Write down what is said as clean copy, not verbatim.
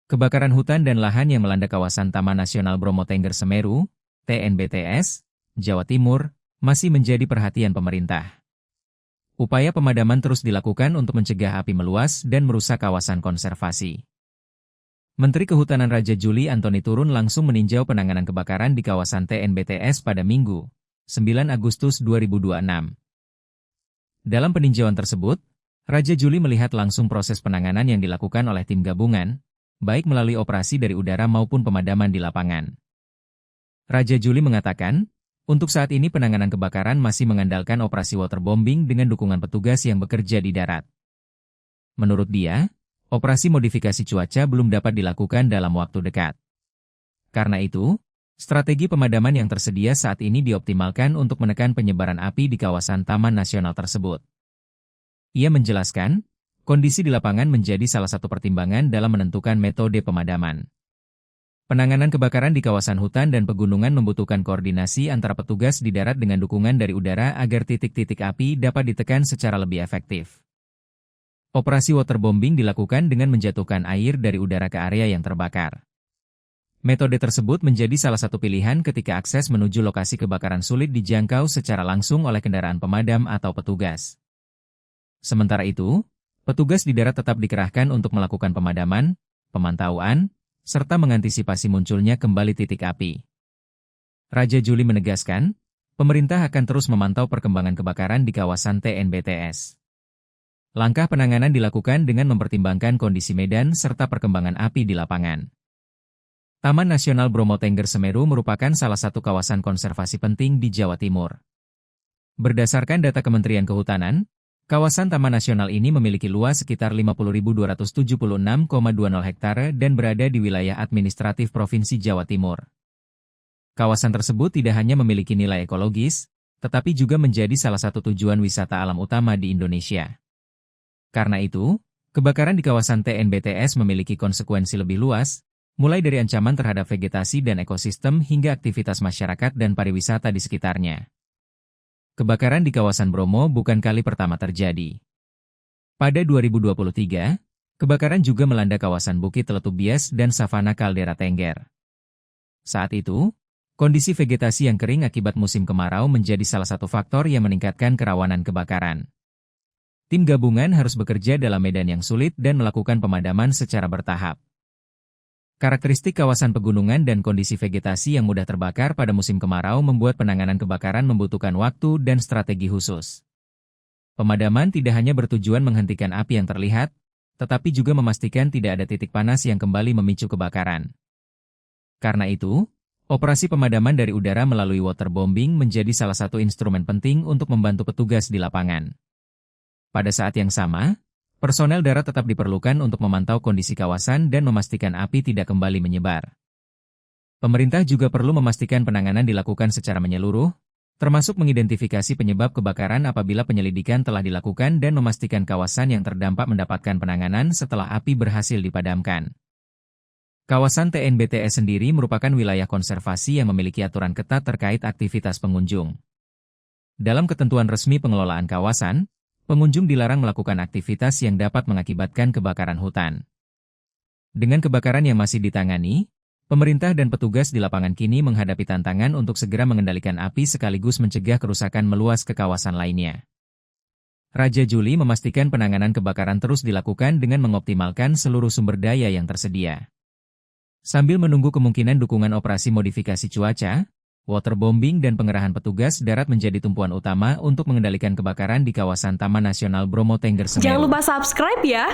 Kebakaran hutan dan lahan yang melanda kawasan Taman Nasional Bromo Tengger Semeru, TNBTS, Jawa Timur, masih menjadi perhatian pemerintah. Upaya pemadaman terus dilakukan untuk mencegah api meluas dan merusak kawasan konservasi. Menteri Kehutanan Raja Juli Antoni turun langsung meninjau penanganan kebakaran di kawasan TNBTS pada Minggu, 9 Agustus 2026. Dalam peninjauan tersebut, Raja Juli melihat langsung proses penanganan yang dilakukan oleh tim gabungan, baik melalui operasi dari udara maupun pemadaman di lapangan. Raja Juli mengatakan, untuk saat ini penanganan kebakaran masih mengandalkan operasi waterbombing dengan dukungan petugas yang bekerja di darat. Menurut dia, operasi modifikasi cuaca belum dapat dilakukan dalam waktu dekat. Karena itu, strategi pemadaman yang tersedia saat ini dioptimalkan untuk menekan penyebaran api di kawasan Taman Nasional tersebut. Ia menjelaskan, kondisi di lapangan menjadi salah satu pertimbangan dalam menentukan metode pemadaman. Penanganan kebakaran di kawasan hutan dan pegunungan membutuhkan koordinasi antara petugas di darat dengan dukungan dari udara agar titik-titik api dapat ditekan secara lebih efektif. Operasi waterbombing dilakukan dengan menjatuhkan air dari udara ke area yang terbakar. Metode tersebut menjadi salah satu pilihan ketika akses menuju lokasi kebakaran sulit dijangkau secara langsung oleh kendaraan pemadam atau petugas. Sementara itu, petugas di darat tetap dikerahkan untuk melakukan pemadaman, pemantauan, serta mengantisipasi munculnya kembali titik api. Raja Juli menegaskan, pemerintah akan terus memantau perkembangan kebakaran di kawasan TNBTS. Langkah penanganan dilakukan dengan mempertimbangkan kondisi medan serta perkembangan api di lapangan. Taman Nasional Bromo Tengger Semeru merupakan salah satu kawasan konservasi penting di Jawa Timur. Berdasarkan data Kementerian Kehutanan, kawasan Taman Nasional ini memiliki luas sekitar 50.276,20 hektare dan berada di wilayah administratif Provinsi Jawa Timur. Kawasan tersebut tidak hanya memiliki nilai ekologis, tetapi juga menjadi salah satu tujuan wisata alam utama di Indonesia. Karena itu, kebakaran di kawasan TNBTS memiliki konsekuensi lebih luas, mulai dari ancaman terhadap vegetasi dan ekosistem hingga aktivitas masyarakat dan pariwisata di sekitarnya. Kebakaran di kawasan Bromo bukan kali pertama terjadi. Pada 2023, kebakaran juga melanda kawasan Bukit Teletubias dan Savana Kaldera Tengger. Saat itu, kondisi vegetasi yang kering akibat musim kemarau menjadi salah satu faktor yang meningkatkan kerawanan kebakaran. Tim gabungan harus bekerja dalam medan yang sulit dan melakukan pemadaman secara bertahap. Karakteristik kawasan pegunungan dan kondisi vegetasi yang mudah terbakar pada musim kemarau membuat penanganan kebakaran membutuhkan waktu dan strategi khusus. Pemadaman tidak hanya bertujuan menghentikan api yang terlihat, tetapi juga memastikan tidak ada titik panas yang kembali memicu kebakaran. Karena itu, operasi pemadaman dari udara melalui waterbombing menjadi salah satu instrumen penting untuk membantu petugas di lapangan. Pada saat yang sama, personel darat tetap diperlukan untuk memantau kondisi kawasan dan memastikan api tidak kembali menyebar. Pemerintah juga perlu memastikan penanganan dilakukan secara menyeluruh, termasuk mengidentifikasi penyebab kebakaran apabila penyelidikan telah dilakukan dan memastikan kawasan yang terdampak mendapatkan penanganan setelah api berhasil dipadamkan. Kawasan TNBTS sendiri merupakan wilayah konservasi yang memiliki aturan ketat terkait aktivitas pengunjung. Dalam ketentuan resmi pengelolaan kawasan, pengunjung dilarang melakukan aktivitas yang dapat mengakibatkan kebakaran hutan. Dengan kebakaran yang masih ditangani, pemerintah dan petugas di lapangan kini menghadapi tantangan untuk segera mengendalikan api sekaligus mencegah kerusakan meluas ke kawasan lainnya. Raja Juli memastikan penanganan kebakaran terus dilakukan dengan mengoptimalkan seluruh sumber daya yang tersedia. Sambil menunggu kemungkinan dukungan operasi modifikasi cuaca, waterbombing dan pengerahan petugas darat menjadi tumpuan utama untuk mengendalikan kebakaran di kawasan Taman Nasional Bromo Tengger Semeru. Jangan lupa subscribe ya!